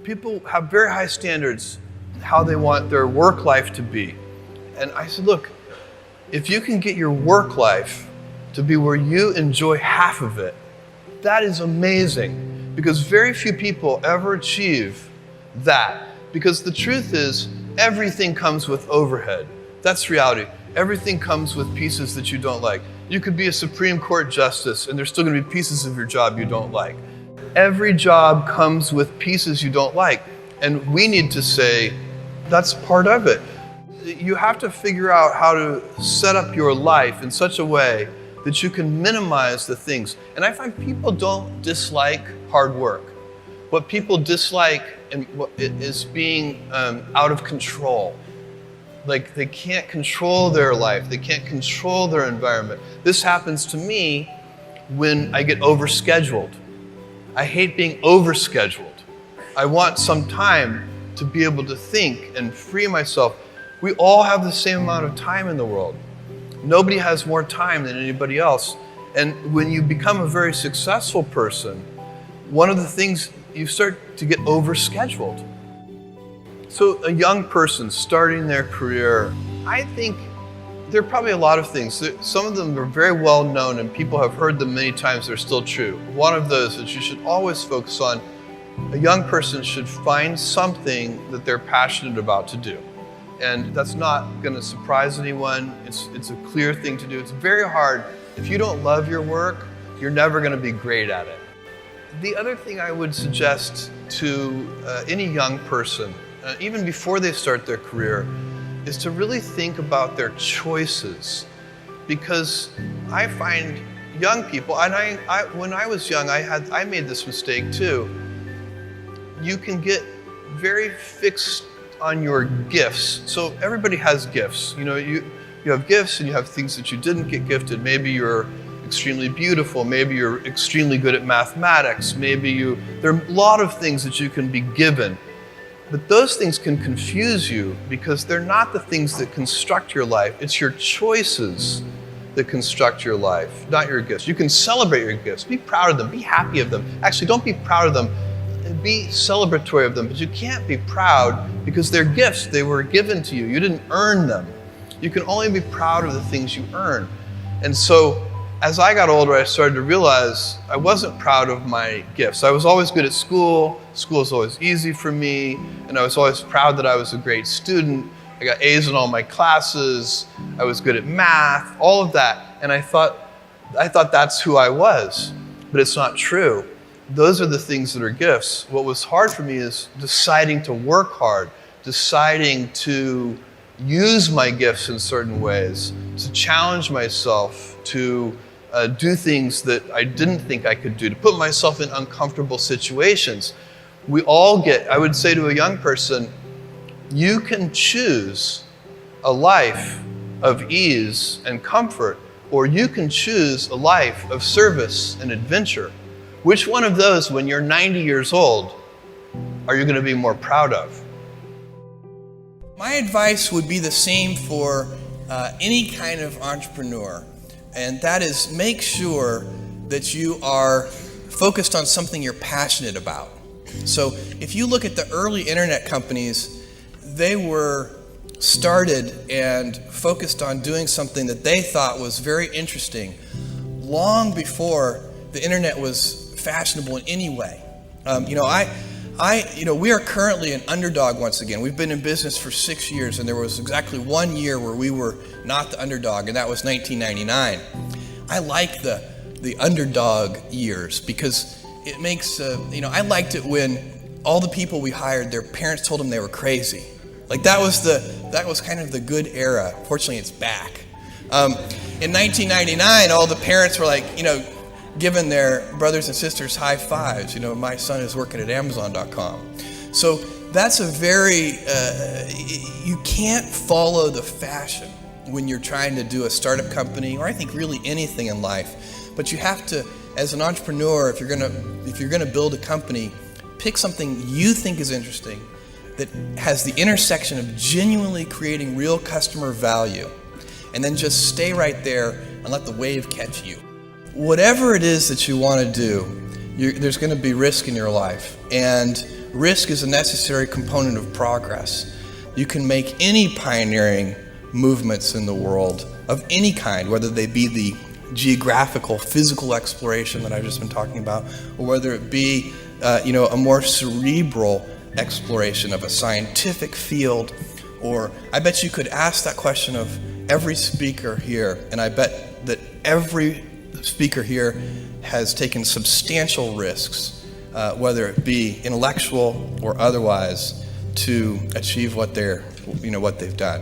People have very high standards how they want their work life to be. And I said, look, if you can get your work life to be where you enjoy half of it, that is amazing, because very few people ever achieve that. Because the truth is, everything comes with overhead. That's reality. Everything comes with pieces that you don't like. You could be a Supreme Court justice and there's still going to be pieces of your job you don't like. Every job comes with pieces you don't like. And we need to say, that's part of it. You have to figure out how to set up your life in such a way that you can minimize the things. And I find people don't dislike hard work. What people dislike is being out of control. Like they can't control their life. They can't control their environment. This happens to me when I get overscheduled. I hate being overscheduled. I want some time to be able to think and free myself. We all have the same amount of time in the world. Nobody has more time than anybody else. And when you become a very successful person, one of the things, you start to get overscheduled. So a young person starting their career, I think there are probably a lot of things. Some of them are very well known and people have heard them many times, they're still true. One of those that you should always focus on, a young person should find something that they're passionate about to do. And that's not going to surprise anyone. It's a clear thing to do. It's very hard. If you don't love your work, you're never going to be great at it. The other thing I would suggest to any young person, even before they start their career, is to really think about their choices. Because I find young people, and when I was young, I made this mistake too. You can get very fixed on your gifts. So everybody has gifts. You know, you have gifts and you have things that you didn't get gifted. Maybe you're extremely beautiful. Maybe you're extremely good at mathematics. There are a lot of things that you can be given. But those things can confuse you because they're not the things that construct your life. It's your choices that construct your life, not your gifts. You can celebrate your gifts. Be proud of them. Be happy of them. Actually, don't be proud of them. Be celebratory of them. But you can't be proud because they're gifts. They were given to you. You didn't earn them. You can only be proud of the things you earn. And so as I got older, I started to realize I wasn't proud of my gifts. I was always good at school. School was always easy for me. And I was always proud that I was a great student. I got A's in all my classes. I was good at math, all of that. And I thought that's who I was. But it's not true. Those are the things that are gifts. What was hard for me is deciding to work hard, deciding to use my gifts in certain ways, to challenge myself, to do things that I didn't think I could do, to put myself in uncomfortable situations. We all I would say to a young person, you can choose a life of ease and comfort, or you can choose a life of service and adventure. Which one of those, when you're 90 years old, are you going to be more proud of? My advice would be the same for any kind of entrepreneur, and that is make sure that you are focused on something you're passionate about. So if you look at the early internet companies, they were started and focused on doing something that they thought was very interesting long before the internet was fashionable in any way. We are currently an underdog once again. We've been in business for 6 years, and there was exactly 1 year where we were not the underdog, and that was 1999. I like the underdog years because it makes, I liked it when all the people we hired, their parents told them they were crazy. Like that was kind of the good era. Fortunately, it's back. In 1999, all the parents were like, giving their brothers and sisters high fives. My son is working at Amazon.com. So that's a very, you can't follow the fashion when you're trying to do a startup company, or I think really anything in life. But you have to, as an entrepreneur, if you're gonna build a company, pick something you think is interesting that has the intersection of genuinely creating real customer value, and then just stay right there and let the wave catch you. Whatever it is that you want to do, there's going to be risk in your life. And Risk is a necessary component of progress. You can make any pioneering movements in the world of any kind, whether they be the geographical, physical exploration that I've just been talking about, or whether it be a more cerebral exploration of a scientific field. Or I bet you could ask that question of every speaker here, and I bet that every speaker here has taken substantial risks, whether it be intellectual or otherwise, to achieve what they've done.